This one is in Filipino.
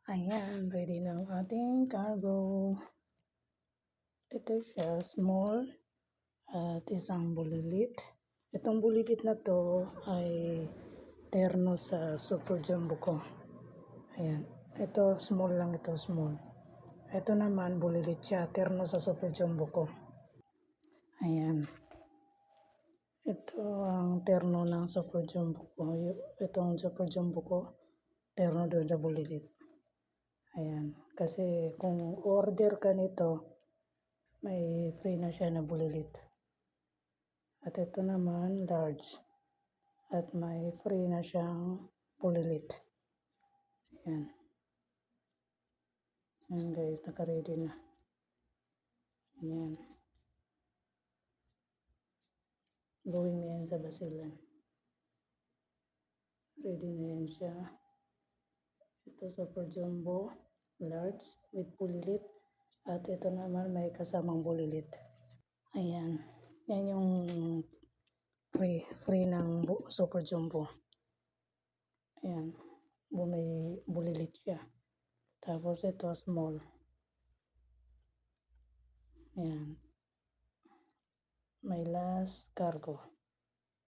Ayan, ready na ang ating cargo. Ito siya, small at isang bulilit. Itong bulilit na to ay terno sa Super Jumbo ko. Ayan, ito small lang ito, small. Ito naman bulilit siya, terno sa Super Jumbo ko. Ayan. Ito ang terno ng Super Jumbo ko. Itong Super Jumbo ko, terno doon sa bulilit. Ayan, kasi kung order ka nito, may free na siya na bulilit. At ito naman, large. At may free na siyang bulilit. Ayan. Ayan guys, naka-ready na. Ayan. Gawin na yan sa basilan. Ready na yan siya. Ito Super Jumbo, large, with bulilit. At ito naman may kasamang bulilit. Ayan. Yan yung free ng Super Jumbo. Ayan. May bulilit siya. Tapos ito small. Ayan. May last cargo.